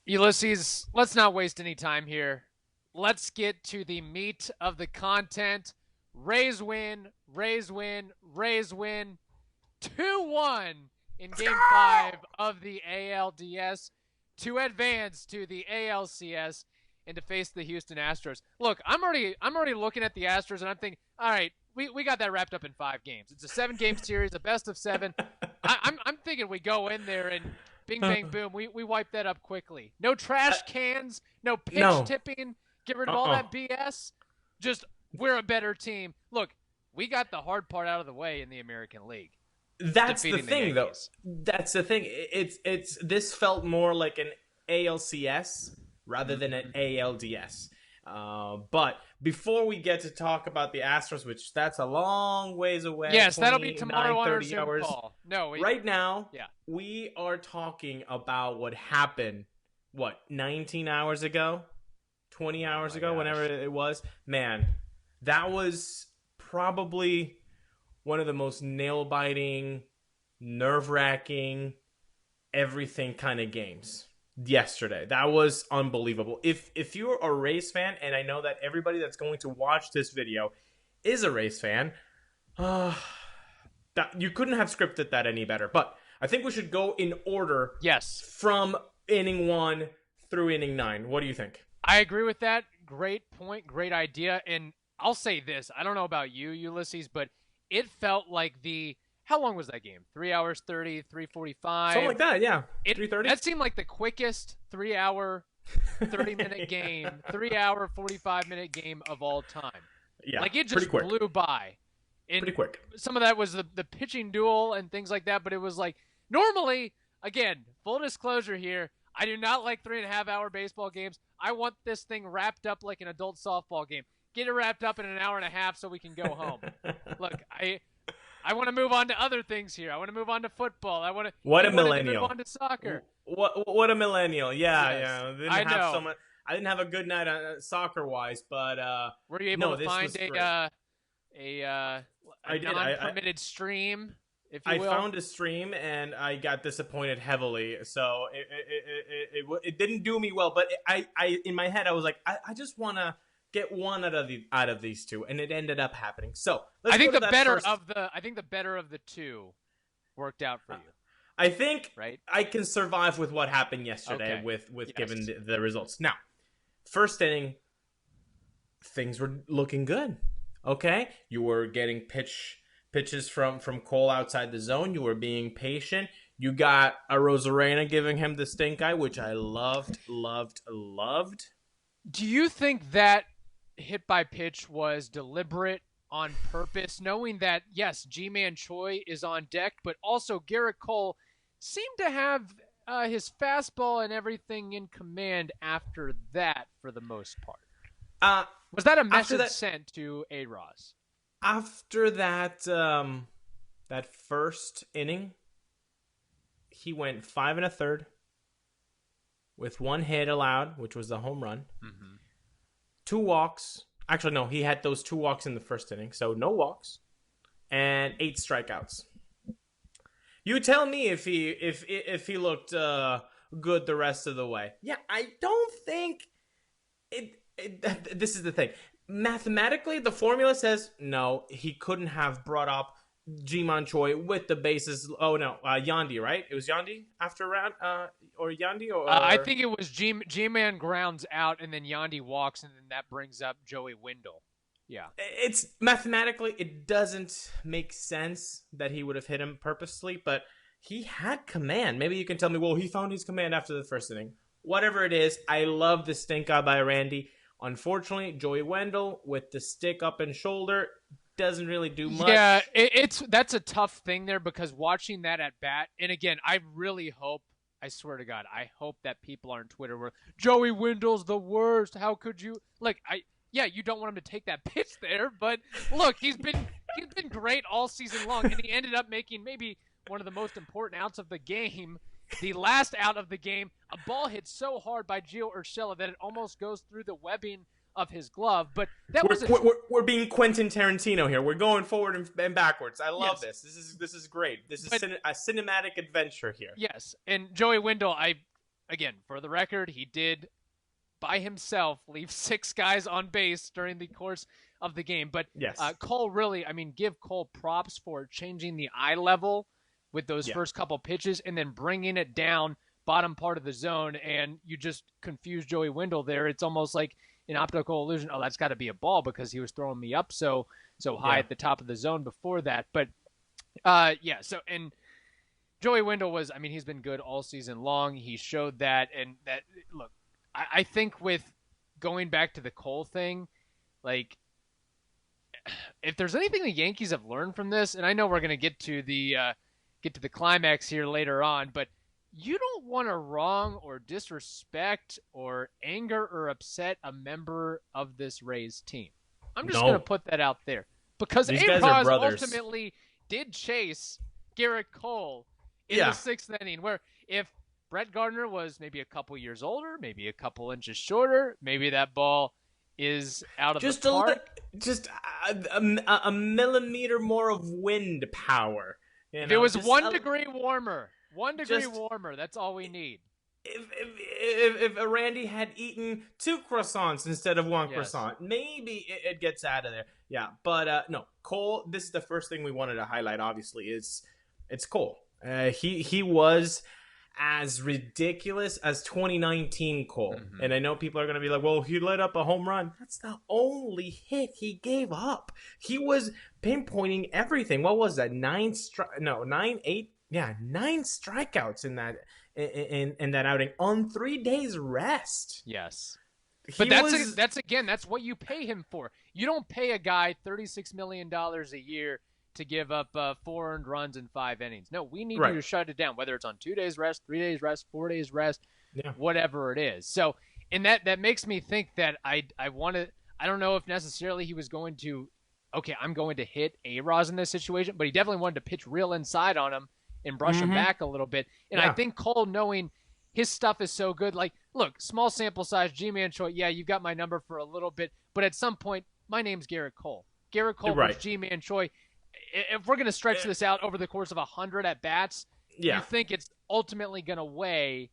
Ulises, let's not waste any time here. Let's get to the meat of the content. Rays win, Rays win, Rays win 2-1 in Let's game 5 go! of the ALDS to advance to the ALCS and to face the Houston Astros. Look, I'm already looking at the Astros and I'm thinking, all right, we got that wrapped up in 5 games. It's a 7-game series, a best of 7. I'm thinking we go in there and bing bang boom, we wipe that up quickly. No Uh, trash cans, no pitch no. tipping, get rid of all Uh-uh. that BS. Just we're a better team. Look, we got the hard part out of the way in the American League, That's the defeating the thing, though. Yankees. That's the thing. It's this felt more like an ALCS rather than an ALDS. But before we get to talk about the Astros, which that's a long ways away, Yes, that'll be 29, tomorrow on our 30 Zoom hours. call. No, Right now, yeah. we are talking about what happened, 19 hours ago? 20 Oh hours my ago, whenever gosh. it was. Man, that was probably one of the most nail biting, nerve wracking, everything kind of games yesterday. That was unbelievable. If you're a Rays fan, and I know that everybody that's going to watch this video is a Rays fan, uh, that you couldn't have scripted that any better. But I think we should go in order Yes, from inning 1 through inning 9. What do you think? I agree with that. Great point, great idea. And I'll say this: I don't know about you, Ulysses, but it felt like the how long was that game? 3 hours 30, Something 3:45. like that, yeah. It 3:30. that seemed like the quickest 3 hour 30-minute game, 3 hour 45-minute game of all time. Yeah, Like it pretty just quick. blew by. And Pretty quick. some of that was the pitching duel and things like that, but it was like normally, again, full disclosure here, I do not like 3.5 hour baseball games. I want this thing wrapped up like an adult softball game. Get it wrapped up in an hour and a half so we can go home. Look, I want to move on to other things here. I want to move on to football. What You a wanted to move millennial. on to soccer. What a millennial. Yeah, Yes, yeah. I know. I didn't have a good night soccer wise, but Were you able no, to this find was great. a uh, a I did. non-permitted stream, if you I will? found a stream and I got disappointed heavily. So it didn't do me well. But I in my head I was like, I just want to get one out of these two, and it ended up happening. So let's I go think to the that better first. of the I think the better of the two worked out for you, I think right? I can survive with what happened yesterday Okay. with given Yes. the results. Now, first inning, things were looking good. Okay, you were getting pitches from Cole outside the zone. You were being patient. You got a Rosarena giving him the stink eye, which I loved, loved, loved. Do you think that hit by pitch was deliberate on purpose, knowing that yes, G-Man Choi is on deck, but also Garrett Cole seemed to have his fastball and everything in command after that for the most part. Uh, Was that a after message that, sent to A Ross? after that, that first inning, he went 5 1/3 with one hit allowed, which was the home run. Mm-hmm. Two walks. Actually, no, he had those two walks in the first inning, so no walks and 8 strikeouts. You tell me if he looked good the rest of the way. Yeah, I don't think this is the thing. Mathematically, the formula says no. He couldn't have brought up Jimon Choi with the bases. Oh no, Yandy, right? It was Yandy after round, or Yandy I or think it was G-Man grounds out, and then Yandy walks, and then that brings up Joey Wendell. Yeah. it's mathematically it doesn't make sense that he would have hit him purposely, but he had command. Maybe you can tell me, well, he found his command after the first inning. Whatever it is, I love the stink eye by Randy. Unfortunately, Joey Wendell with the stick up and shoulder doesn't really do Yeah, much. that's a tough thing there because watching that at bat, and again, I really hope, I swear to God, I hope that people on Twitter were Joey Wendell's the worst. How could you like yeah, you don't want him to take that pitch there, but look, he's been great all season long, and he ended up making maybe one of the most important outs of the game. The last out of the game, a ball hit so hard by Gio Urshela that it almost goes through the webbing of his glove. But that We're, was a we're being Quentin Tarantino here. We're going forward and backwards. I love yes. this. This is great. This is But a cinematic adventure here. yes, and Joey Wendell, again, for the record, he did by himself leave 6 guys on base during the course of the game. But Yes. Cole really, I mean, give Cole props for changing the eye level with those Yeah. first couple pitches and then bringing it down bottom part of the zone. And you just confuse Joey Wendell there. It's almost like an optical illusion. Oh, that's got to be a ball because he was throwing me up so high at the top of the zone before that. But yeah, so and Joey Wendell was, I mean, he's been good all season long. He showed that. And that, look, I think with going back to the Cole thing, like, if there's anything the Yankees have learned from this, and I know we're going to get to the climax here later on, but you don't want to wrong or disrespect or anger or upset a member of this Rays team. I'm just going to put that out there because A-Roz ultimately did chase Garrett Cole in the 6th inning, where if Brett Gardner was maybe a couple years older, maybe a couple inches shorter, maybe that ball is out of the park. Just a millimeter more of wind power. If it was 1 degree warmer, 1 degree warmer, that's all we need. If Randy had eaten 2 croissants instead of 1 croissant, maybe it gets out of there. Yeah, but no, Cole. This is the first thing we wanted to highlight. Obviously, it's Cole. He was as ridiculous as 2019 Cole. And I know people are going to be like, well, he let up a home run. That's the only hit he gave up. He was pinpointing everything. What was that? 9 strikeouts in that in that outing on 3 days rest. Yes. But that's what you pay him for. You don't pay a guy $36 million a year to give up 4 earned runs in 5 innings. No, we need you to shut it down, whether it's on 2 days rest, 3 days rest, 4 days rest, whatever it is. So, and that makes me think that I don't know if necessarily he was going to, okay, I'm going to hit A-Roz in this situation, but he definitely wanted to pitch real inside on him and brush him back a little bit. And I think Cole, knowing his stuff is so good, like, look, small sample size, G-Man Choi, yeah, you got my number for a little bit, but at some point, my name's Garrett Cole. Garrett Cole was G-Man Choi. If we're going to stretch this out over the course of 100 at-bats, you think it's ultimately going to weigh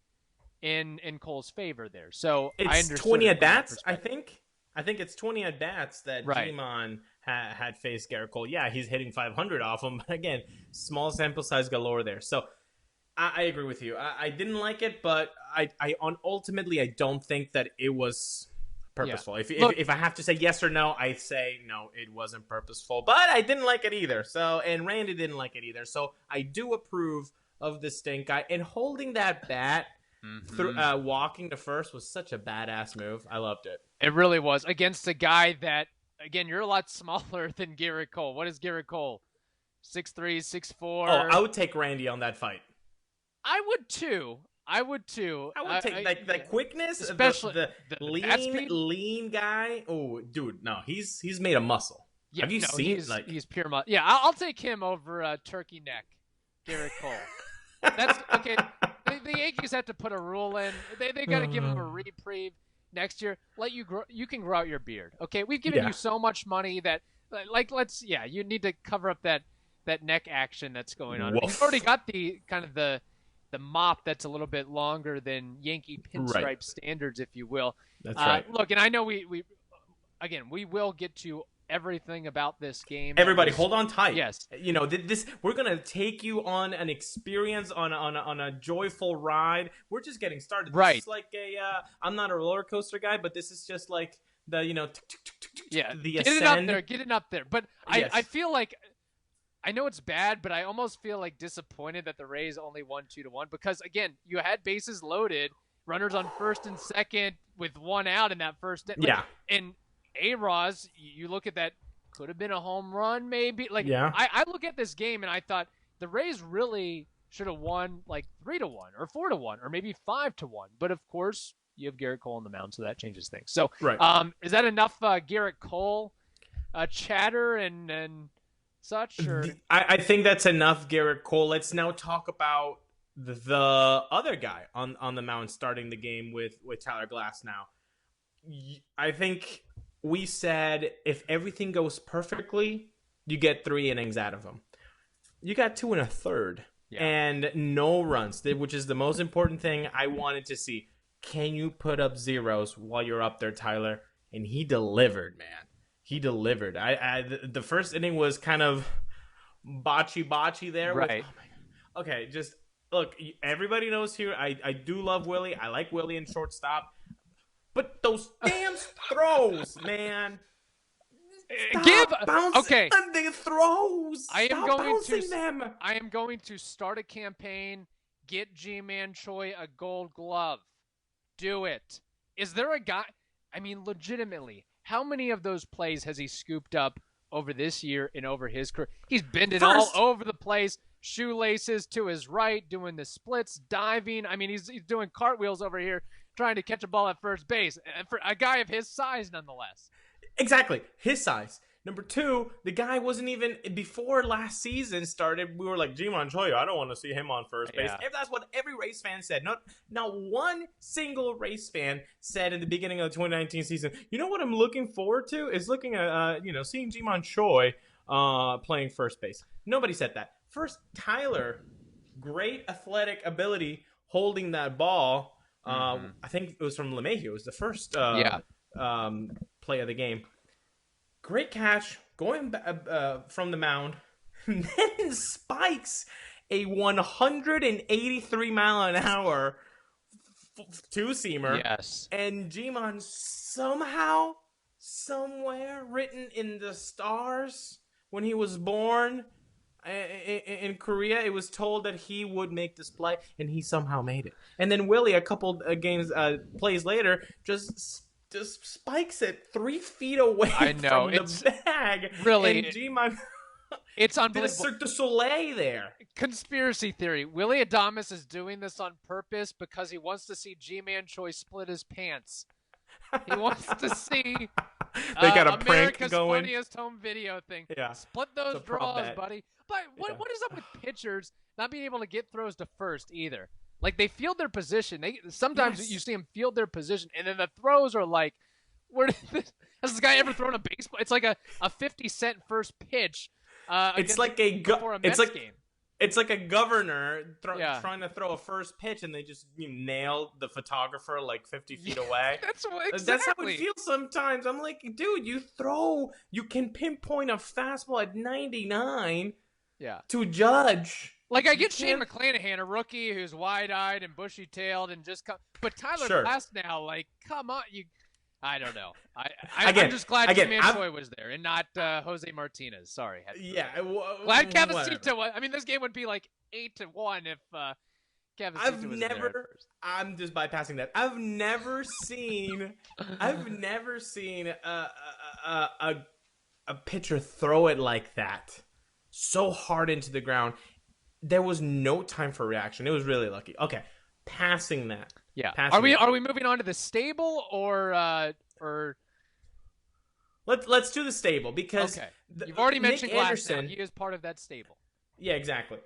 in Cole's favor there. So it's I understand 20 at-bats, I think. I think it's 20 at-bats that G-Man had faced Garrett Cole. Yeah, he's hitting 500 off him, but again, small sample size galore there. So I agree with you. I didn't like it, but ultimately I don't think that it was purposeful. If I have to say yes or no, I say no, it wasn't purposeful. But I didn't like it either. So, and Randy didn't like it either. So I do approve of the stink guy. And holding that bat, walking to first was such a badass move. I loved it. It really was, against a guy that, again, you're a lot smaller than Garrett Cole. What is Garrett Cole? 6'3", 6'4"? Oh, I would take Randy on that fight. I would too. I would take the quickness, especially the lean guy. Oh, dude, no, he's made a muscle. Yeah, have you seen? He's pure muscle. Yeah, I'll take him over Turkey Neck, Garrett Cole. That's okay. The Yankees have to put a rule in. They got to give him a reprieve next year. Let you grow. You can grow out your beard. Okay, we've given you so much money that you need to cover up that neck action that's going on. You've already got the kind of the mop that's a little bit longer than Yankee pinstripe standards, if you will. That's right. Look, and I know we will get to everything about this game. Everybody, hold on tight. Yes. You know, we're going to take you on an experience, on a joyful ride. We're just getting started. Right. This is like I'm not a roller coaster guy, but this is just like the, the ascend. Get it up there. But I feel like, I know it's bad, but I almost feel like disappointed that the Rays only won 2-1 because, again, you had bases loaded, runners on first and second with 1 out in that first. And A-Roz, you look at that, could have been a home run maybe. I look at this game and I thought the Rays really should have won like 3-1 or 4-1 or maybe 5-1. But, of course, you have Garrett Cole on the mound, so that changes things. So is that enough Garrett Cole chatter and such? Or? I think that's enough, Garrett Cole. Let's now talk about the other guy on the mound starting the game with Tyler Glass now. I think we said if everything goes perfectly, you get 3 innings out of him. You got 2 1/3. Yeah. and no runs, which is the most important thing I wanted to see. Can you put up zeros while you're up there, Tyler? And he delivered, man. He delivered. The first inning was kind of botchy there. Right. Oh my God. Okay, just look. Everybody knows here. I do love Willie. I like Willie in shortstop, but those damn throws, man. Stop bouncing on the throws. Stop bouncing them. I am going to start a campaign. Get G-Man Choi a Gold Glove. Do it. Is there a guy? I mean, legitimately, how many of those plays has he scooped up over this year and over his career? He's bending all over the place. Shoelaces to his right, doing the splits, diving. I mean, he's doing cartwheels over here, trying to catch a ball at first base. And for a guy of his size, nonetheless. Exactly. His size. Number two, the guy wasn't even, before last season started, we were like, Ji-Man Choi, I don't want to see him on first base. Yeah. That's what every Rays fan said. Not one single Rays fan said in the beginning of the 2019 season, you know what I'm looking forward to is looking at, seeing Ji-Man Choi playing first base. Nobody said that. First, Tyler, great athletic ability holding that ball. I think it was from LeMahieu. It was the first play of the game. Great catch going from the mound, and then spikes a 183 mile an hour two-seamer. Yes. And Ji-Man somehow, somewhere written in the stars when he was born in Korea, it was told that he would make this play, and he somehow made it. And then Willie, a couple plays later, just spikes it 3 feet away from the bag. Really, and G-Man it's unbelievable. Did a Cirque du Soleil there. Conspiracy theory. Willie Adames is doing this on purpose because he wants to see G-Man Choi split his pants. He wants to see they got a prank America's going. Funniest Home Video thing. Yeah. Split those draws, buddy. But what is up with pitchers not being able to get throws to first either? Like, they field their position. Sometimes you see them field their position, and then the throws are like, has this guy ever thrown a baseball? It's like a 50-cent first pitch. It's like game. It's like a governor trying to throw a first pitch, and they just nail the photographer like 50 feet away. That's how it feels sometimes. I'm like, dude, you can pinpoint a fastball at 99 to Judge. Like, I get Shane McClanahan, a rookie who's wide-eyed and bushy-tailed and just but Tyler Glasnow, like, come on, I don't know. I'm just glad Ji-Man Choi was there and not Jose Martinez. Sorry. Glad Cavacito. I mean, this game would be like 8-1 if Cavacito was there. I'm just bypassing that. I've never seen a pitcher throw it like that, so hard into the ground. There was no time for reaction. It was really lucky. Okay, passing that. Yeah. Are we moving on to the stable or Let's do the stable because you've already mentioned Glasnow. He is part of that stable. Yeah, exactly.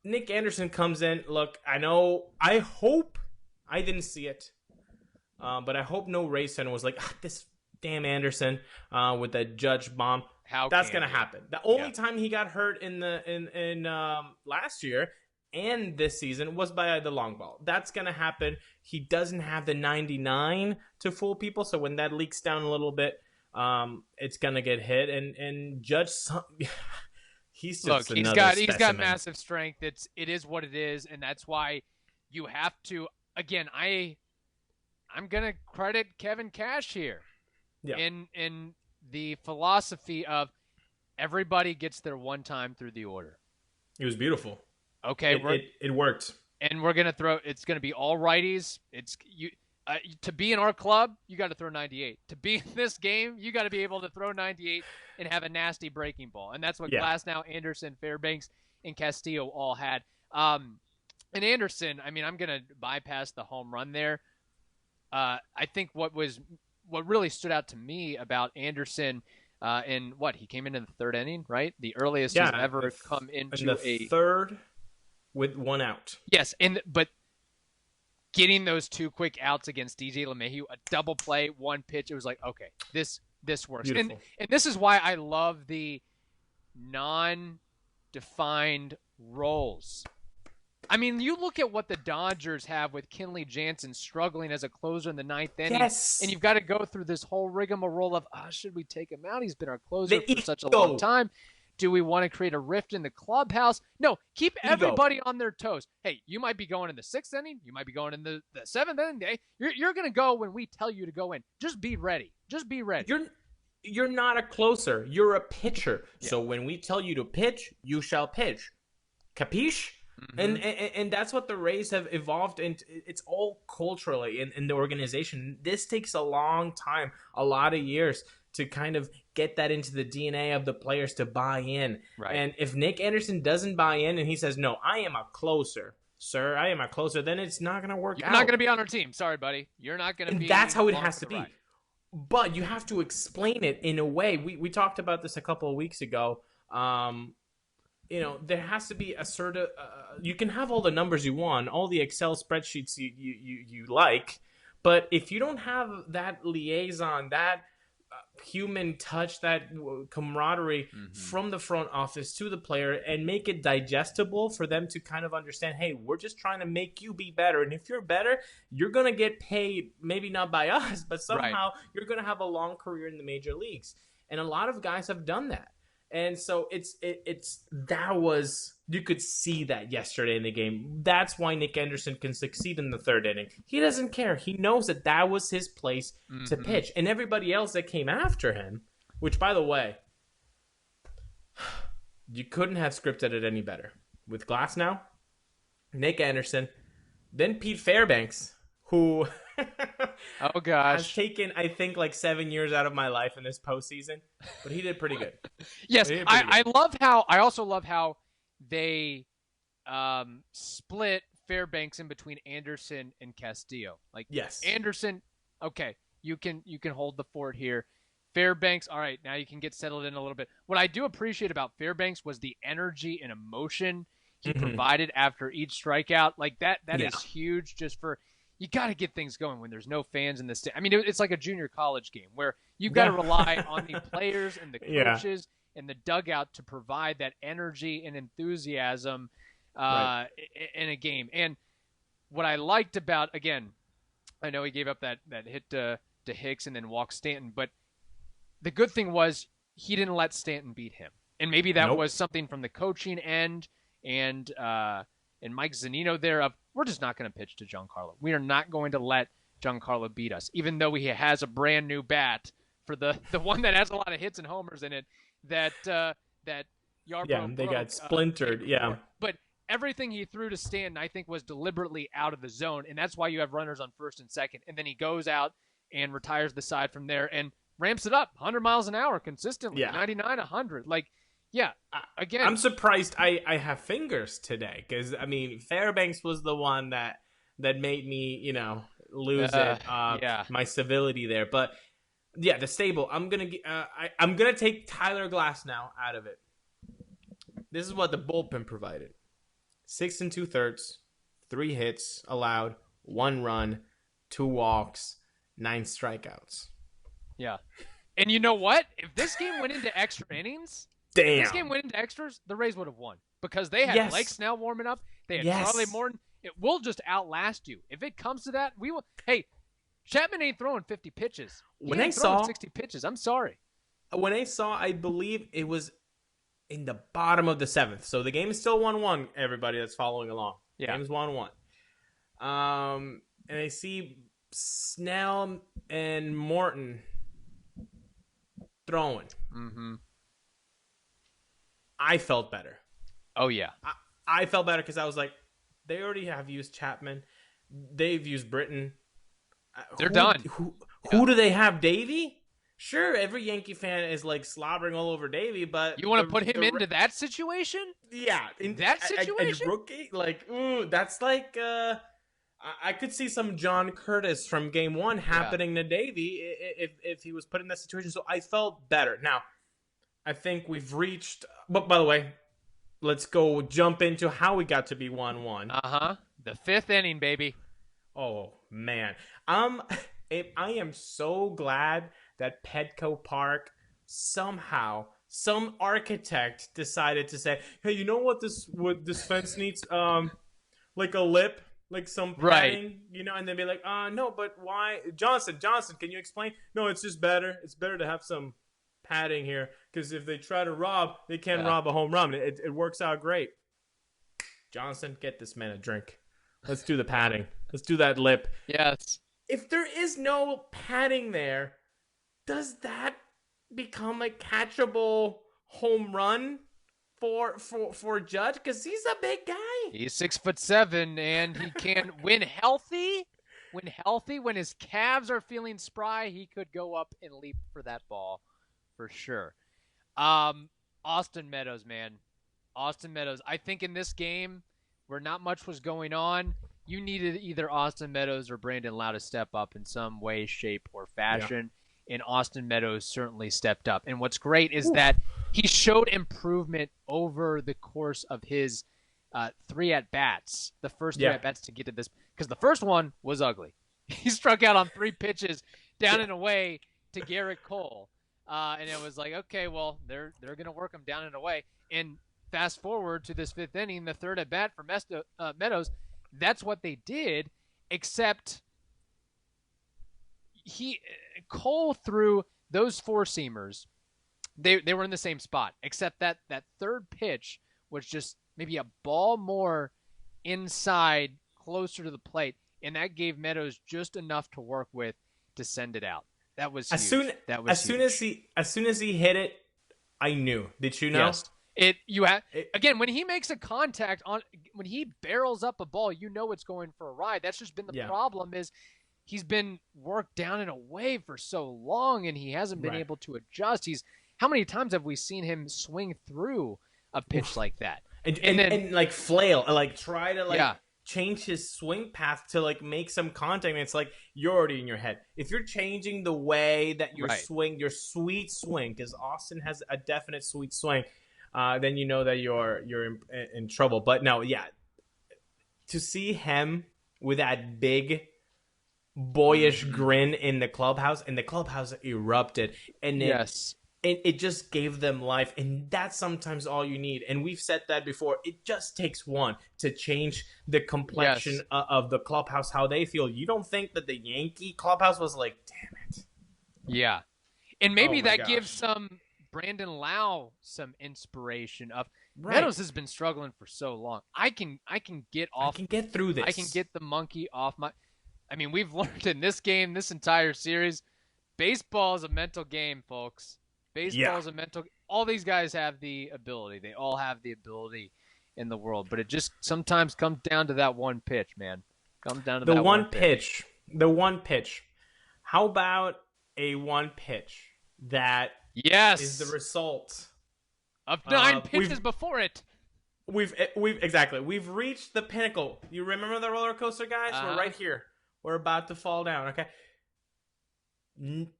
Nick Anderson comes in. Look, I hope I didn't see it, but I hope no Rays fan was like, this damn Anderson with that Judge bomb. That's gonna happen. The only time he got hurt in last year and this season was by the long ball. That's gonna happen. He doesn't have the 99 to fool people, so when that leaks down a little bit, it's gonna get hit. And Judge, he's just he's got massive strength. It is what it is, and that's why you have to. Again, I'm gonna credit Kevin Cash here. Yeah. In the philosophy of everybody gets their one time through the order. It was beautiful. Okay, it worked. And we're gonna throw. It's gonna be all righties. To be in our club, you got to throw 98. To be in this game, you got to be able to throw 98 and have a nasty breaking ball. And that's what Glasnow, Anderson, Fairbanks, and Castillo all had. And Anderson, I mean, I'm gonna bypass the home run there. I think what really stood out to me about Anderson, he came in the third inning, right? The earliest he's ever come into the third with one out. Yes, but getting those 2 quick outs against DJ LeMahieu, a double play, 1 pitch, it was like, okay, this works. And this is why I love the non-defined rolls. I mean, you look at what the Dodgers have with Kenley Jansen struggling as a closer in the ninth inning, Yes. and you've got to go through this whole rigmarole of, should we take him out? He's been our closer The for such a ego. long time. Do we want to create a rift in the clubhouse? No, keep everybody on their toes. Hey, you might be going in the 6th inning. You might be going in the 7th inning. You're going to go when we tell you to go in. Just be ready. Just be ready. You're not a closer. You're a pitcher. Yeah. So when we tell you to pitch, you shall pitch. Capiche? Mm-hmm. And that's what the Rays have evolved into. It's all culturally in the organization. This takes a long time, a lot of years to kind of get that into the DNA of the players to buy in. Right. And if Nick Anderson doesn't buy in and he says, no, I am a closer, sir, I am a closer, then it's not going to work out. You're not going to be on our team. Sorry, buddy. You're not going to be. And that's how it has to be. Ride. But you have to explain it in a way. We talked about this a couple of weeks ago. There has to be a sort of you can have all the numbers you want, all the Excel spreadsheets you like, but if you don't have that liaison, that human touch, that camaraderie from the front office to the player, and make it digestible for them to kind of understand, hey, we're just trying to make you be better, and if you're better, you're going to get paid, maybe not by us, but somehow you're going to have a long career in the major leagues. And a lot of guys have done that. And so you could see that yesterday in the game. That's why Nick Anderson can succeed in the 3rd inning. He doesn't care. He knows that was his place to pitch. And everybody else that came after him, which, by the way, you couldn't have scripted it any better. With Glasnow, Nick Anderson, then Pete Fairbanks, who oh gosh, has taken, I think, like 7 years out of my life in this postseason, but he did pretty good. Yes, I also love how they split Fairbanks in between Anderson and Castillo. Like, yes, Anderson, okay, you can hold the fort here. Fairbanks, all right, now you can get settled in a little bit. What I do appreciate about Fairbanks was the energy and emotion he provided after each strikeout. Like that is huge, just for. You got to get things going when there's no fans in the stand. I mean, it's like a junior college game where you've got to rely on the players and the coaches and the dugout to provide that energy and enthusiasm in a game. And what I liked about, again, I know he gave up that hit to Hicks and then walked Stanton, but the good thing was he didn't let Stanton beat him. And maybe that was something from the coaching end and Mike Zunino there of, we're just not going to pitch to Giancarlo. We are not going to let Giancarlo beat us, even though he has a brand new bat for the one that has a lot of hits and homers in it that Yarbrough they got splintered. But everything he threw to Stanton, I think, was deliberately out of the zone, and that's why you have runners on 1st and 2nd. And then he goes out and retires the side from there and ramps it up 100 miles an hour consistently, 99, 100. Like, yeah, again, I'm surprised I have fingers today because, I mean, Fairbanks was the one that made me, lose my civility there. But yeah, the stable. I'm gonna take Tyler Glasnow out of it. This is what the bullpen provided: 6 2/3, 3 hits allowed, 1 run, 2 walks, 9 strikeouts. Yeah, and you know what? If this game went into extra innings. Damn. If this game went into extras, the Rays would have won because they had Blake Snell warming up. They had Charlie Morton. It will just outlast you. If it comes to that, we will. Hey, Chapman ain't throwing 50 pitches. When I saw 60 pitches, I'm sorry. When I saw, I believe it was in the bottom of the 7th. So the game is still 1-1. Everybody that's following along, the game is 1-1. And I see Snell and Morton throwing. Mm-hmm. I felt better. Oh, yeah. I felt better because I was like, they already have used Chapman. They've used Britton. They're done. Who do they have? Davey? Sure, every Yankee fan is like slobbering all over Davey, but... You want to put him into that situation? Yeah. In that situation? A rookie? Like, that's like... I could see some John Curtis from Game 1 happening to Davey if he was put in that situation. So I felt better. Now, I think we've reached... But by the way, let's go jump into how we got to be 1-1. Uh-huh. The 5th inning, baby. Oh, man. I am so glad that Petco Park somehow some architect decided to say, "Hey, you know what this fence needs? Like a lip, like some Right. padding, and then be like, no, but why, Johnson, can you explain? No, it's just better. It's better to have some padding here because if they try to rob, they can't Yeah. rob a home run. It works out great. Johnson, get this man a drink. Let's do the padding. Let's do that lip. Yes. If there is no padding there, does that become a catchable home run for Judge? Because he's a big guy. He's 6'7", and he can when healthy. When his calves are feeling spry, he could go up and leap for that ball, for sure. Austin Meadows, man. Austin Meadows. I think in this game where not much was going on, you needed either Austin Meadows or Brandon Lau to step up in some way, shape, or fashion. Yeah. And Austin Meadows certainly stepped up. And what's great is that he showed improvement over the course of his 3 at-bats. The first 3 at-bats to get to this. Because the first one was ugly. He struck out on 3 pitches down and away to Garrett Cole. And it was like, okay, well, they're going to work him down and away. And fast forward to this 5th inning, the 3rd at-bat for Meadows, that's what they did, except Cole threw those 4-seamers. They were in the same spot, except that 3rd pitch was just maybe a ball more inside, closer to the plate, and that gave Meadows just enough to work with to send it out. That was huge. As soon as he hit it, I knew. Did you know? Yes. Again, when he makes a contact when he barrels up a ball, you know it's going for a ride. That's just been the problem is he's been worked down and away for so long, and he hasn't been able to adjust. How many times have we seen him swing through a pitch like that? And then like flail, like try to change his swing path to like make some contact. And it's like you're already in your head. If you're changing the way that you swing, your sweet swing, because Austin has a definite sweet swing, then you know that you're in trouble. But no, to see him with that big boyish grin in the clubhouse, and the clubhouse erupted, and it just gave them life, and that's sometimes all you need. And we've said that before. It just takes one to change the complexion of the clubhouse, how they feel. You don't think that the Yankee clubhouse was like, damn it? Yeah, and maybe that gives some Brandon Lau some inspiration of Meadows has been struggling for so long. I can get through this. I can get the monkey off my. I mean, we've learned in this game, this entire series, baseball is a mental game, folks. Baseball is a mental. All these guys have the ability. They all have the ability in the world, but it just sometimes comes down to that one pitch, man. Comes down to that one pitch. The one pitch. How about a one pitch that is the result of 9 pitches before it? We've reached the pinnacle. You remember the roller coaster, guys? We're right here. We're about to fall down. Okay.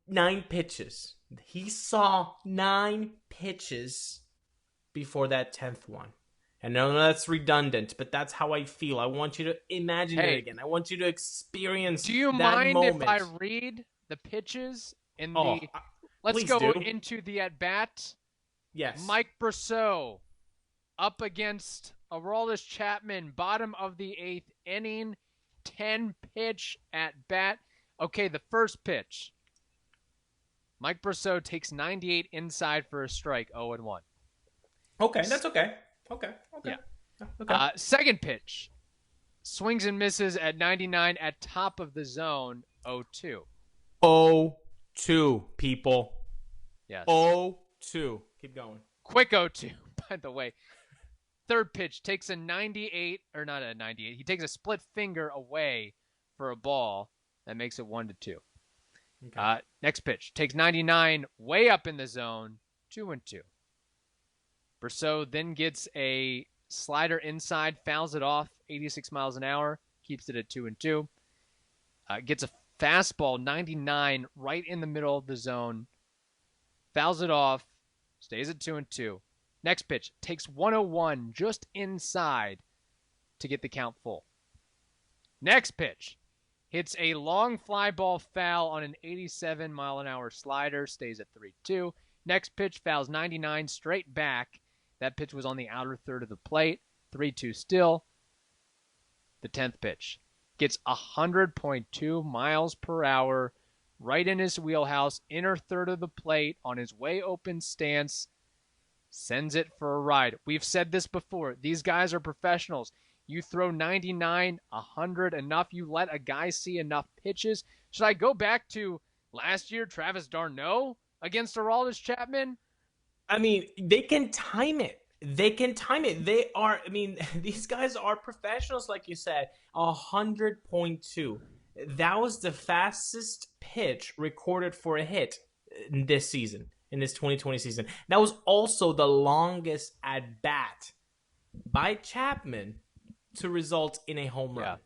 9 pitches. He saw 9 pitches before that 10th one. And I know that's redundant, but that's how I feel. I want you to imagine it again. I want you to experience that moment. Do you mind if I read the pitches in the... Let's go into the at-bat. Yes. Mike Brosseau up against Aroldis Chapman, bottom of the 8th inning, 10-pitch at-bat. Okay, the first pitch. Mike Brosseau takes 98 inside for a strike, 0-1. Okay, that's okay. Okay. Yeah. Okay. Second pitch. Swings and misses at 99 at top of the zone, 0-2. 0-2, people. Yes. 0-2. Keep going. Quick 0-2, by the way. Third pitch takes a 98, or not a 98. He takes a split finger away for a ball. That makes it 1-2. Okay. Next pitch takes 99 way up in the zone, 2-2. Brosseau then gets a slider inside, fouls it off, 86 miles an hour, keeps it at 2-2. Gets a fastball, 99, right in the middle of the zone, fouls it off, stays at 2-2. Next pitch takes 101 just inside to get the count full. Next pitch hits a long fly ball foul on an 87-mile-an-hour slider, stays at 3-2. Next pitch fouls 99 straight back. That pitch was on the outer third of the plate. 3-2 still. The 10th pitch gets 100.2 miles per hour right in his wheelhouse, inner third of the plate on his way open stance. Sends it for a ride. We've said this before. These guys are professionals. You throw 99, 100 enough. You let a guy see enough pitches. Should I go back to last year, Travis d'Arnaud against Aroldis Chapman? I mean, they can time it. They can time it. They are, I mean, these guys are professionals, like you said. 100.2. That was the fastest pitch recorded for a hit in this season, in this 2020 season. That was also the longest at bat by Chapman to result in a home run.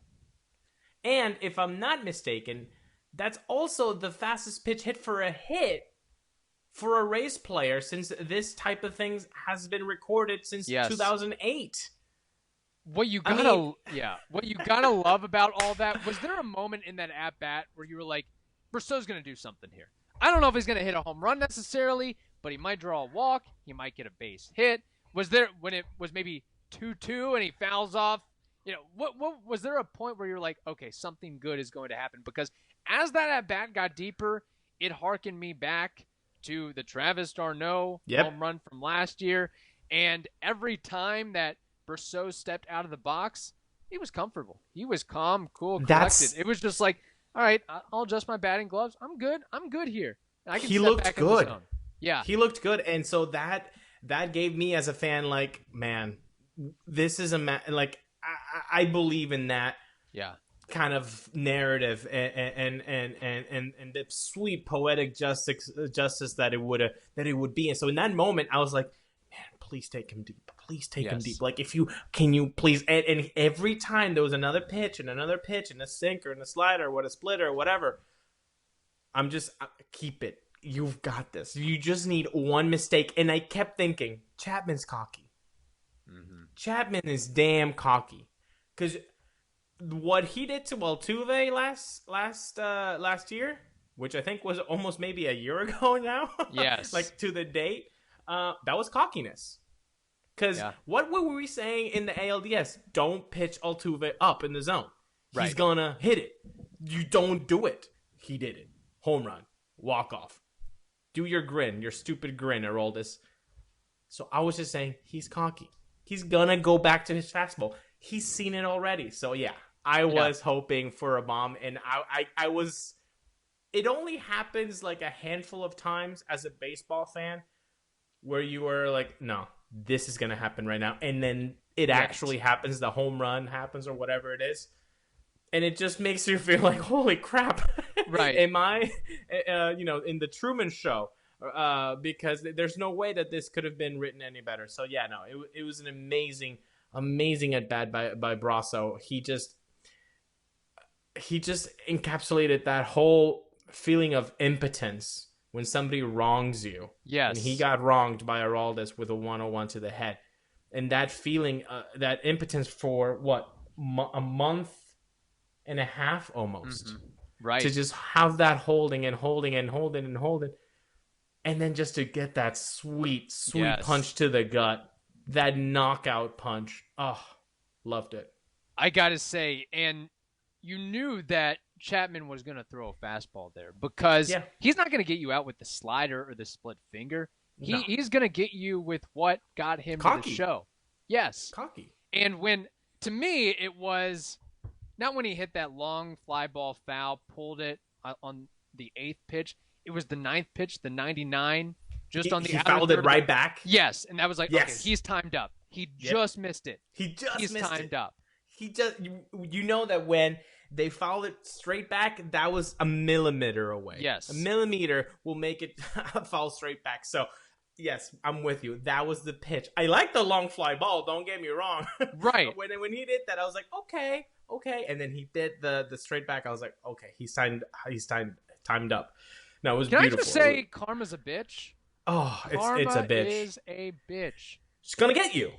Yeah. And if I'm not mistaken, that's also the fastest pitch hit for a hit for a Rays player since this type of thing has been recorded since 2008. What you gotta love about all that, was there a moment in that at bat where you were like, Brosseau's gonna do something here? I don't know if he's gonna hit a home run necessarily, but he might draw a walk, he might get a base hit. Was there, when it was maybe 2-2 and he fouls off, what was there a point where you're like, okay, something good is going to happen? Because as that at bat got deeper, it harkened me back to the Travis d'Arnaud home run from last year. And every time that Brosseau stepped out of the box, he was comfortable. He was calm, cool, collected. It was just like, all right, I'll adjust my batting gloves. I'm good here. I can he step looked back good. in the zone. Yeah. He looked good. And so that gave me as a fan, like, man, this is like, I believe in that. Yeah. Kind of narrative and the sweet poetic justice that it would be. And so in that moment, I was like, man, please take him deep. Please take him deep. Like, can you please? And every time there was another pitch and a sinker and a slider, a splitter, or whatever, keep it. You've got this. You just need one mistake. And I kept thinking, Chapman's cocky. Mm-hmm. Chapman is damn cocky. Because what he did to Altuve last year, which I think was almost maybe a year ago now. Yes. Like to the date, that was cockiness. Because what were we saying in the ALDS? Don't pitch Altuve up in the zone. Right. He's gonna hit it. You don't do it. He did it. Home run. Walk off. Do your grin, your stupid grin, Aroldis. So I was just saying, he's cocky. He's gonna go back to his fastball. He's seen it already. So yeah. I was hoping for a bomb, and I was. It only happens like a handful of times as a baseball fan, where you were like, "No, this is gonna happen right now," and then it actually happens. The home run happens, or whatever it is, and it just makes you feel like, "Holy crap!" Right? Am I, in the Truman Show? Because there's no way that this could have been written any better. So yeah, no, it was an amazing at bat by Brosseau. He just encapsulated that whole feeling of impotence when somebody wrongs you. Yes. And he got wronged by Aroldis with a 101 to the head. And that feeling, that impotence for, a month and a half almost. Mm-hmm. Right. To just have that holding. And then just to get that sweet punch to the gut. That knockout punch. Oh, loved it. I got to say, and you knew that Chapman was going to throw a fastball there because he's not going to get you out with the slider or the split finger. He's going to get you with what got him to the show. Yes. Cocky. And to me, it was not when he hit that long fly ball foul, pulled it on the 8th pitch. It was the 9th pitch, the 99, just on the he outer fouled it right back. Yes. And that was like, okay, he's timed up. He just missed it. He's timed up. He just, you know that when they fouled it straight back, that was a millimeter away. Yes. A millimeter will make it foul straight back. So, yes, I'm with you. That was the pitch. I like the long fly ball, don't get me wrong. Right. when he did that, I was like, okay. And then he did the straight back. I was like, okay, he's timed up. No, it was beautiful. Can I just say karma's a bitch? Oh, it's a bitch. Karma is a bitch. It's gonna get you.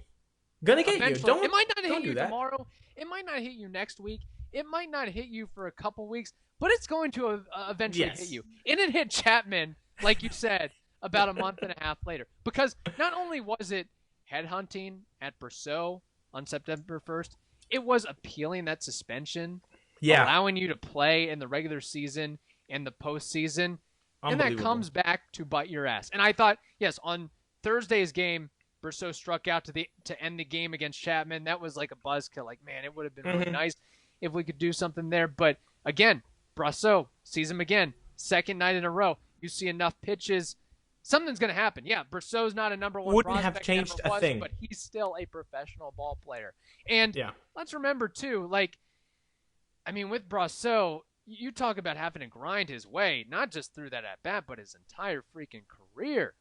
Eventually. It might not hit you tomorrow. It might not hit you next week. It might not hit you for a couple weeks, but it's going to eventually hit you. And it hit Chapman, like you said, about a month and a half later. Because not only was it headhunting at Brosseau on September 1st, it was appealing that suspension, allowing you to play in the regular season and the postseason, and that comes back to bite your ass. And I thought, yes, on Thursday's game, Brosseau struck out to end the game against Chapman. That was like a buzzkill. Like, man, it would have been really nice if we could do something there. But again, Brosseau sees him again, second night in a row. You see enough pitches, something's going to happen. Yeah, Brosseau's not a number one Wouldn't prospect, have changed never a was, thing, but he's still a professional ball player. And let's remember too, like, I mean, with Brosseau, you talk about having to grind his way, not just through that at bat, but his entire freaking career.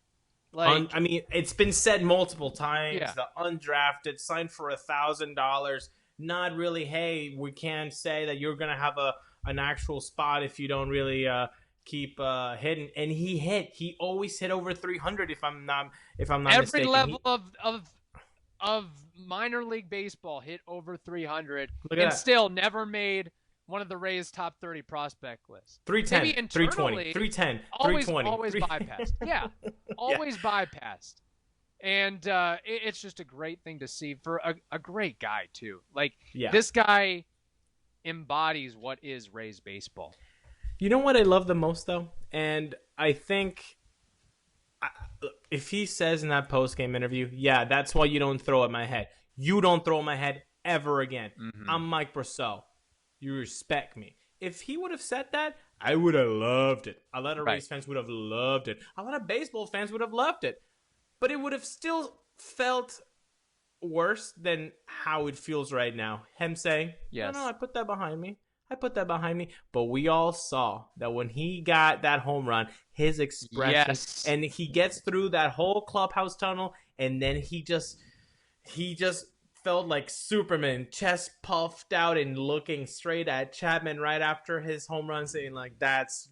Like, I mean, it's been said multiple times. The undrafted, signed for $1,000. Not really. Hey, we can't say that you're gonna have an actual spot if you don't really keep hitting. And he hit. He always hit over 300. If I'm not every mistaken. Level of minor league baseball hit over 300, and still never made one of the Rays' top 30 prospect lists. 310, 320, 310, 320. Always bypassed. Yeah, always bypassed. And it's just a great thing to see for a great guy, too. Like, this guy embodies what is Rays baseball. You know what I love the most, though? And I think if he says in that post-game interview, that's why you don't throw at my head. You don't throw at my head ever again. I'm Mike Brosseau. You respect me. If he would have said that, I would have loved it. A lot of Rays fans would have loved it. A lot of baseball fans would have loved it. But it would have still felt worse than how it feels right now. Him saying, no, I put that behind me. But we all saw that when he got that home run, his expression, and he gets through that whole clubhouse tunnel, and then he just felt like Superman, chest puffed out and looking straight at Chapman right after his home run, saying like, that's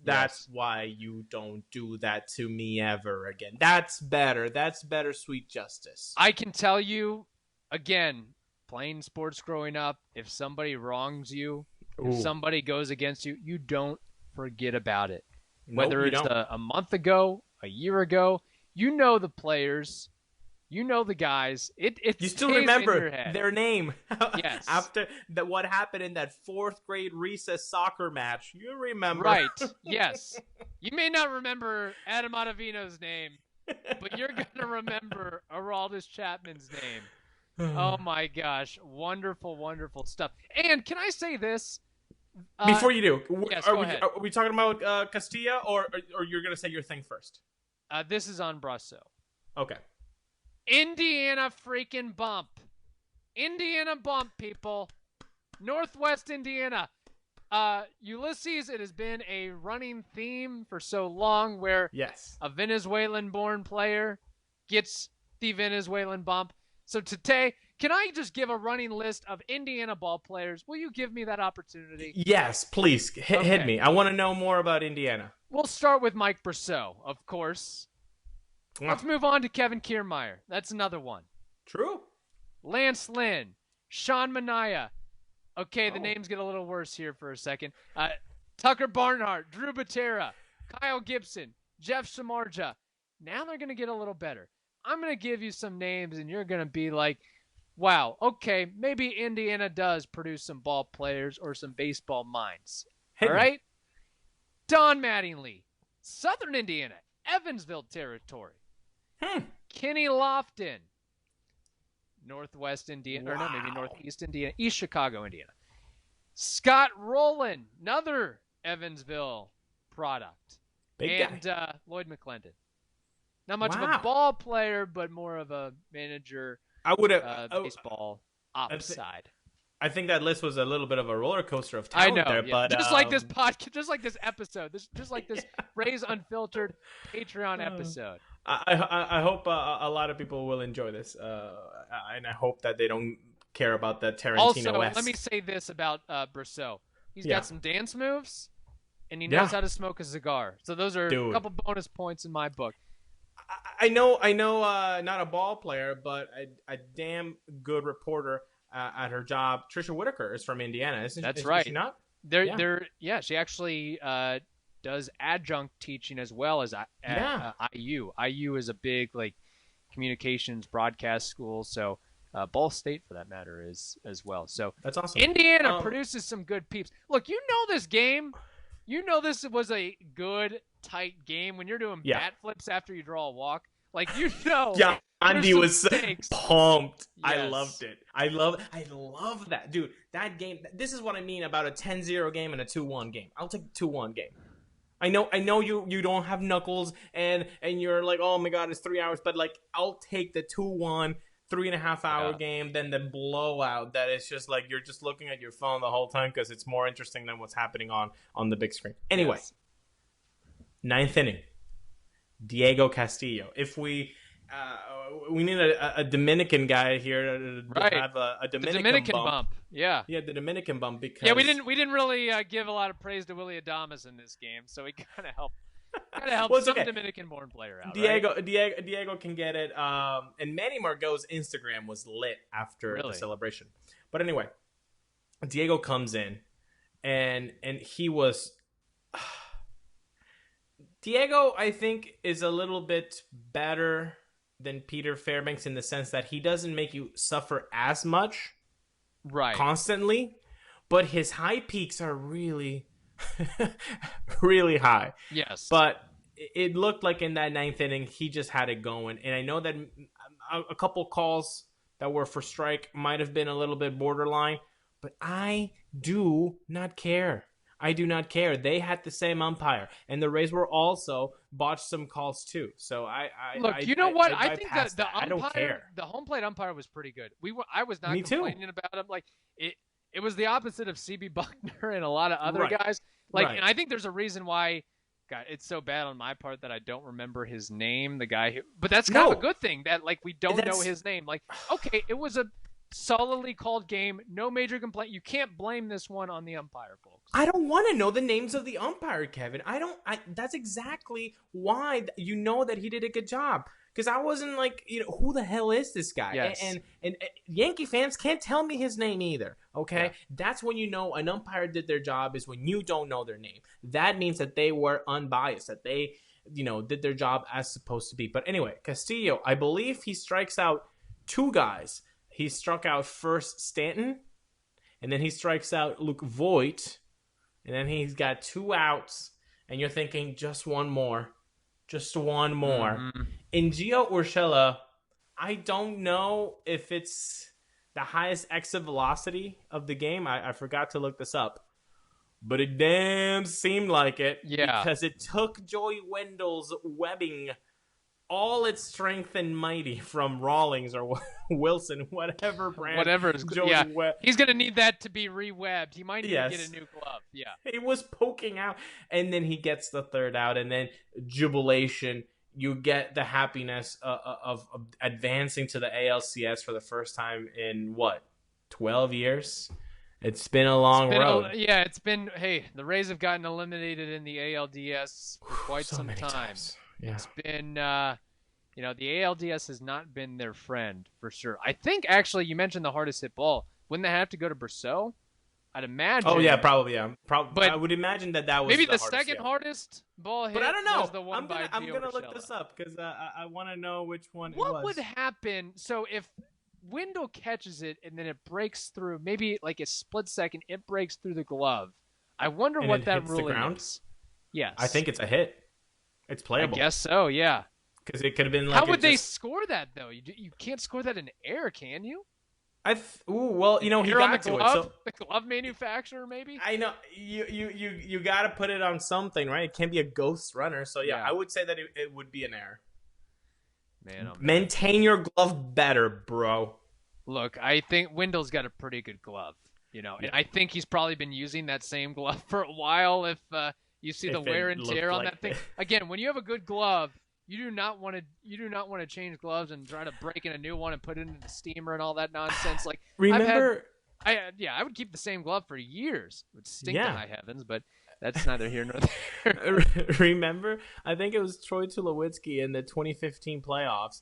why you don't do that to me ever again. That's better, sweet justice. I can tell you, again, playing sports growing up, if somebody wrongs you, if somebody goes against you, you don't forget about it. Whether it's a month ago, a year ago, you know the players, you know the guys. You still remember their name. Yes. After what happened in that 4th grade recess soccer match, you remember. Right. Yes. You may not remember Adam Ottavino's name, but you're gonna remember Aroldis Chapman's name. Oh my gosh, wonderful, wonderful stuff. And can I say this? Before you do, go ahead. Are we talking about Castilla, or you're gonna say your thing first? This is on Brosseau. Okay. Indiana freaking bump. Indiana bump, people. Northwest Indiana. Ulises, it has been a running theme for so long where a Venezuelan-born player gets the Venezuelan bump. So today, can I just give a running list of Indiana ball players? Will you give me that opportunity? Yes, please. Hit me. I want to know more about Indiana. We'll start with Mike Brosseau, of course. Let's move on to Kevin Kiermaier. That's another one. True. Lance Lynn, Sean Manaea. Okay, the names get a little worse here for a second. Tucker Barnhart, Drew Butera, Kyle Gibson, Jeff Samardzija. Now they're going to get a little better. I'm going to give you some names, and you're going to be like, wow, okay, maybe Indiana does produce some ball players or some baseball minds. All right? Don Mattingly, Southern Indiana, Evansville territory. Kenny Lofton, Northwest Indiana, or no, maybe Northeast Indiana, East Chicago, Indiana. Scott Rowland, another Evansville product. Big guy. Lloyd McClendon. Not much of a ball player, but more of a manager. I would have baseball upside. I think that list was a little bit of a roller coaster of talent there, but just like this podcast, just like this episode, just like this Rays Unfiltered Patreon episode. I hope a lot of people will enjoy this, and I hope that they don't care about the Tarantino. Also, let me say this about Brosseau. He's got some dance moves, and he knows how to smoke a cigar. So those are a couple bonus points in my book. I know, not a ball player, but a damn good reporter at her job. Trisha Whitaker is from Indiana, isn't she? That's right. Is she not? She actually does adjunct teaching as well as at IU. IU is a big like communications broadcast school, so Ball State for that matter is as well. So that's awesome. Indiana produces some good peeps. Look, this game. This was a good, tight game when you're doing bat flips after you draw a walk. Like, yeah, Andy was pumped. Yes. I loved it. I love that. Dude, that game, this is what I mean about a 10-0 game and a 2-1 game. I'll take a 2-1 game. I know you don't have knuckles and you're like, oh my God, it's 3 hours. But, like, I'll take the 2-1, 3.5 hour game than the blowout that is just like you're just looking at your phone the whole time because it's more interesting than what's happening on the big screen. Anyway, ninth inning, Diego Castillo. If we need a Dominican guy here to have a Dominican bump. Yeah, the Dominican bump because we didn't really give a lot of praise to Willie Adames in this game, so we kind of helped. Some Dominican-born player out. Diego can get it. And Manny Margot's Instagram was lit after the celebration. But anyway, Diego comes in, and he was. Diego, I think, is a little bit better than Peter Fairbanks in the sense that he doesn't make you suffer as much, constantly, but his high peaks are really. really high. Yes. But it looked like in that ninth inning, he just had it going. And I know that a couple calls that were for strike might have been a little bit borderline, but I do not care. I do not care. They had the same umpire, and the Rays were also botched some calls too. So I think that the umpire, I don't care. The home plate umpire was pretty good. I was not complaining about him. Like it was the opposite of CB Buckner and a lot of other guys. And I think there's a reason why. God, it's so bad on my part that I don't remember his name. The guy but that's kind of a good thing that we don't know his name. Like, okay, it was a solidly called game, no major complaint. You can't blame this one on the umpire, folks. I don't want to know the names of the umpire, Kevin. That's exactly why you know that he did a good job. Because I wasn't like, who the hell is this guy? Yes. And Yankee fans can't tell me his name either, okay? Yeah. That's when you know an umpire did their job, is when you don't know their name. That means that they were unbiased, that they, did their job as supposed to be. But anyway, Castillo, I believe he strikes out two guys. He struck out first Stanton, and then he strikes out Luke Voigt, and then he's got 2 outs, and you're thinking, just one more. Just one more. Mm-hmm. In Gio Urshela, I don't know if it's the highest exit velocity of the game. I forgot to look this up. But it damn seemed like it. Yeah. Because it took Joey Wendell's webbing all its strength and mighty from Rawlings or Wilson, whatever brand. Whatever is he's going to need that to be re-webbed. He might need to get a new glove. Yeah. It was poking out. And then he gets the third out. And then jubilation. You get the happiness of advancing to the ALCS for the first time in, 12 years? It's been a long road. It's been, the Rays have gotten eliminated in the ALDS for quite some time. Yeah. It's been, the ALDS has not been their friend for sure. I think, actually, you mentioned the hardest hit ball. Wouldn't they have to go to Brosseau? I'd imagine. Oh, yeah, probably, yeah. But I would imagine that was maybe the second hardest ball hit. But I don't know. Was the one I'm going to look this up because I want to know which one what it was. What would happen? So if Wendell catches it and then it breaks through, maybe like a split second, it breaks through the glove. I wonder what that ruling is. Yes. I think it's a hit. It's playable. I guess so, yeah. Because it could have been like. How would they score that, though? You can't score that in air, can you? He got to it. So the glove manufacturer, maybe. I know you got to put it on something, right? It can't be a ghost runner. So yeah. I would say that it would be an error. Man, maintain your glove better, bro. Look, I think Wendell's got a pretty good glove, and I think he's probably been using that same glove for a while. If you see the wear and tear on that thing, again, when you have a good glove. You do not want to change gloves and try to break in a new one and put it into the steamer and all that nonsense. Like remember, I would keep the same glove for years. It would stink to high heavens, but that's neither here nor there. Remember, I think it was Troy Tulowitzki in the 2015 playoffs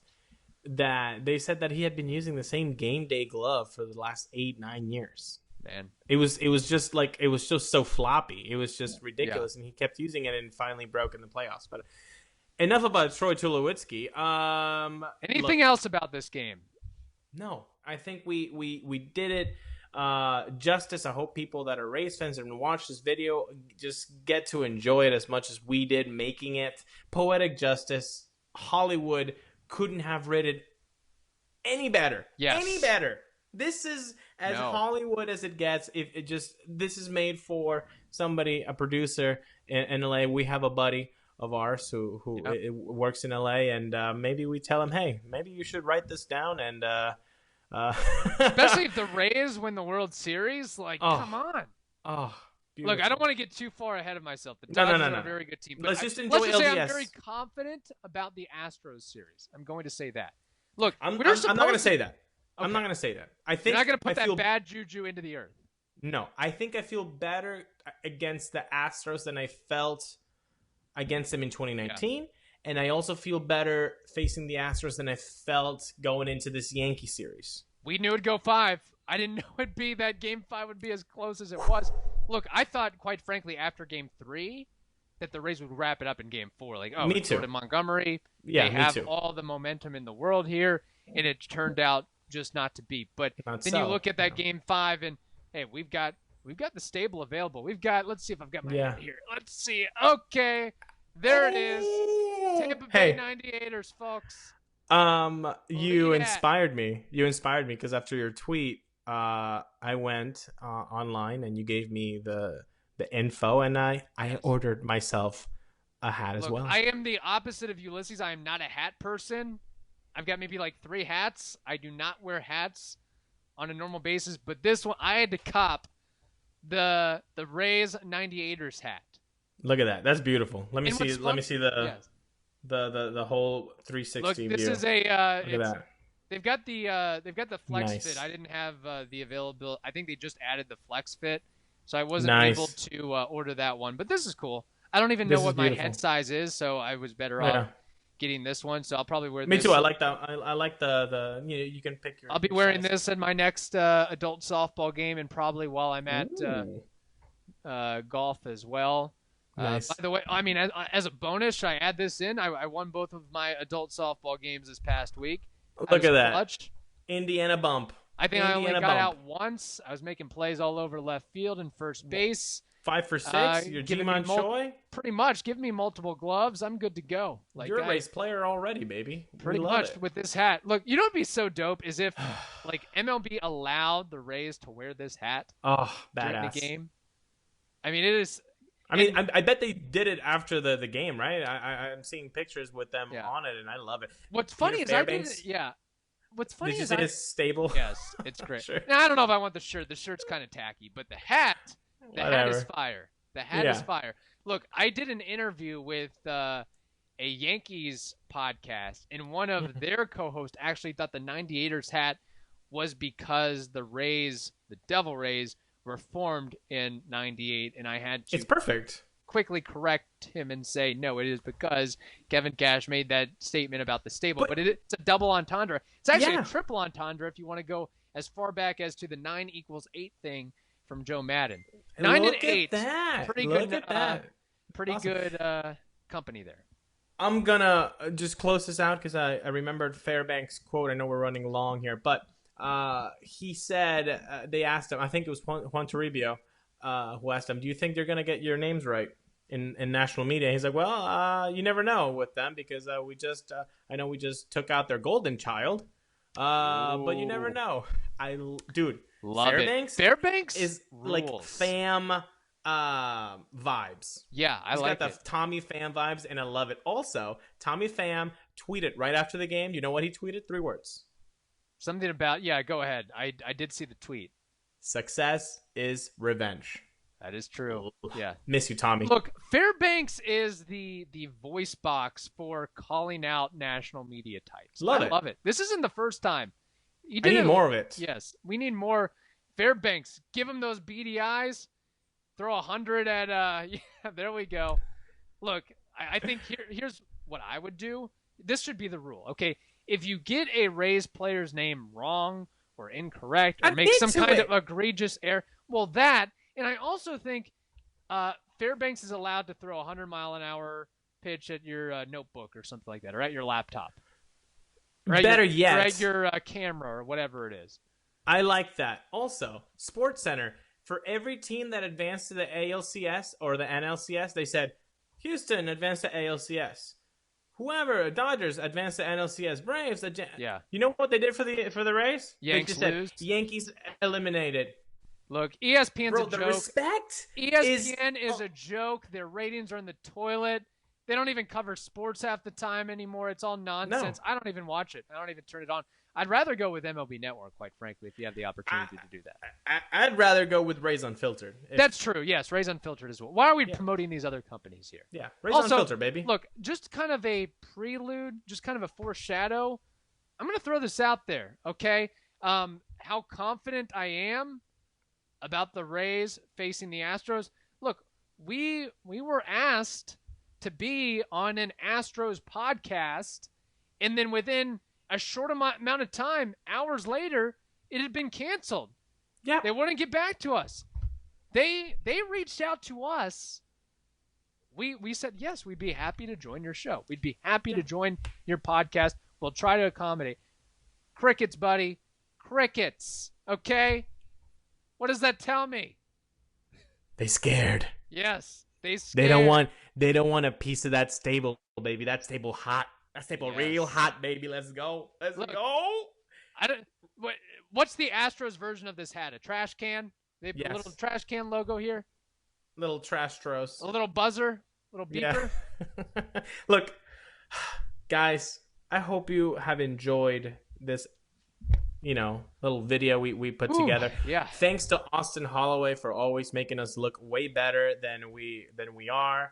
that they said that he had been using the same game day glove for the last 8-9 years. man. It was just like it was just so floppy. It was just ridiculous, and he kept using it and finally broke in the playoffs. But enough about Troy Tulowitzki. Anything else about this game? No, I think we did it justice. I hope people that are Rays fans and watch this video just get to enjoy it as much as we did making it. Poetic justice. Hollywood couldn't have rated any better. Yes. Any better. This is as Hollywood as it gets. If it just this is made for somebody, a producer in LA. We have a buddy of ours who works in LA, and maybe we tell him, hey, maybe you should write this down and especially if the Rays win the World Series, like come on. Oh, beautiful. Look, I don't want to get too far ahead of myself. The Dodgers are a very good team. But let's just enjoy let's just LDS. say I'm very confident about the Astros series. I'm going to say that. Look, I'm not going to say that. Okay. I'm not going to say that. I think you're not going to put that bad juju into the earth. No, I think I feel better against the Astros than I felt against them in 2019. And I also feel better facing the Astros than I felt going into this Yankee series. We knew it'd go 5. I didn't know it'd be that Game 5 would be as close as it was. Look, I thought, quite frankly, after Game 3, that the Rays would wrap it up in Game 4. Like, oh, me too. To Montgomery. Yeah, they have all the momentum in the world here, and it turned out just not to be. But then you look at that Game 5, and hey, we've got the stable available. Let's see if I've got my hand here. Let's see. Okay, there it is. Tampa Bay 98ers, folks. You inspired me. You inspired me because after your tweet, I went online and you gave me the info, and I ordered myself a hat as well. I am the opposite of Ulises. I am not a hat person. I've got maybe like 3 hats. I do not wear hats on a normal basis, but this one I had to cop the Rays 98ers hat. Look at that. That's beautiful. Let me see the whole 360 Look, view. this is a look at that. They've got the flex fit. I didn't have the availability. I think they just added the flex fit, so I wasn't able to order that one. But this is cool. I don't even know what my head size is, so I was better off getting this one. So I'll probably wear this. Me too. I like that. I like the you can pick your. I'll be wearing this in my next adult softball game, and probably while I'm at golf as well. Nice. By the way, I mean, as a bonus, should I add this in? I won both of my adult softball games this past week. Look at that. Indiana bump. I think I only got out once. I was making plays all over left field and first base. 5 for 6. You're Jimon Choi? Pretty much. Give me multiple gloves. I'm good to go. Like, you're a Rays player already, baby. Pretty much with this hat. Look, you know what would be so dope is if like MLB allowed the Rays to wear this hat during the game. I mean, it is... I bet they did it after the game, right? I'm seeing pictures with them on it, and I love it. What's funny is What's funny is it's stable. Yes, it's great. Sure. Now, I don't know if I want the shirt. The shirt's kind of tacky, but the hat is fire. The hat is fire. Look, I did an interview with a Yankees podcast, and one of their co-hosts actually thought the 98ers hat was because the Rays, the Devil Rays, were formed in 98, and I had to it's perfect. Quickly correct him and say, no, it is because Kevin Cash made that statement about the stable. But it's a double entendre. It's actually a triple entendre if you want to go as far back as to the 9 = 8 thing from Joe Madden. 9 and 8. Pretty good. Pretty good company there. I'm going to just close this out because I remembered Fairbanks' quote. I know we're running long here, but he said they asked him, I think it was Juan Toribio, who asked him, do you think they're going to get your names right in national media? He's like, well, you never know with them because I know we just took out their golden child, but you never know. Love Fairbanks it. Fairbanks is rules. Like fam vibes. Yeah, He's got the Tommy Pham vibes, and I love it. Also, Tommy Pham tweeted right after the game. You know what he tweeted? 3 words. Something about, go ahead. I did see the tweet. Success is revenge. That is true. Yeah. Miss you, Tommy. Look, Fairbanks is the voice box for calling out national media types. I love it. This isn't the first time. I need more of it. Yes. We need more. Fairbanks, give him those beady eyes. Throw 100 at, there we go. Look, I think here's what I would do. This should be the rule. Okay. If you get a Rays player's name wrong or incorrect or make some kind of egregious error. Well, that, and I also think Fairbanks is allowed to throw a 100-mile-an-hour pitch at your notebook or something like that, or at your laptop. Right? Better yet. Or at your camera or whatever it is. I like that. Also, SportsCenter, for every team that advanced to the ALCS or the NLCS, they said, Houston advanced to ALCS. Whoever, Dodgers advanced to NLCS. Braves, yeah. You know what they did for the Rays? Yankees they just lose. said, Yankees eliminated. Look, ESPN's a joke. Respect ESPN is a joke. Their ratings are in the toilet. They don't even cover sports half the time anymore. It's all nonsense. No. I don't even watch it. I don't even turn it on. I'd rather go with MLB Network, quite frankly, if you have the opportunity to do that. I'd rather go with Rays Unfiltered. That's true. Yes, Rays Unfiltered as well. Why are we promoting these other companies here? Yeah, Rays Unfiltered, baby. Look, just kind of a prelude, just kind of a foreshadow. I'm going to throw this out there, okay? How confident I am about the Rays facing the Astros. Look, we were asked to be on an Astros podcast, and then within a short amount of time, hours later, it had been canceled. Yeah. They wouldn't get back to us. They reached out to us. We said, yes, we'd be happy to join your show. We'd be happy to join your podcast. We'll try to accommodate. Crickets, buddy. Crickets. Okay? What does that tell me? They scared. Yes. They don't want a piece of that stable, baby. That stable hot. That stable real hot, baby. Let's go. Let's go. What's the Astros version of this hat? A trash can? They have a little trash can logo here. Little Trastros. A little buzzer. A little beeper. Yeah. Look, guys, I hope you have enjoyed this, little video we put together. Yeah. Thanks to Austin Holloway for always making us look way better than we are.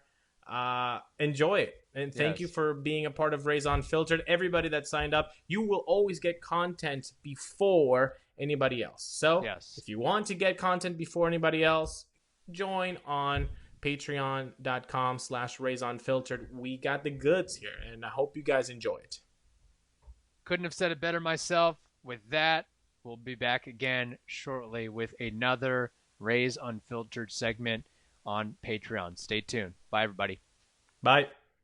Enjoy it, and thank you for being a part of Rays Unfiltered. Everybody that signed up, you will always get content before anybody else. So if you want to get content before anybody else, join on patreon.com/Rays Unfiltered. We got the goods here, and I hope you guys enjoy it. Couldn't have said it better myself. With that, we'll be back again shortly with another Rays Unfiltered segment on Patreon. Stay tuned. Bye, everybody. Bye.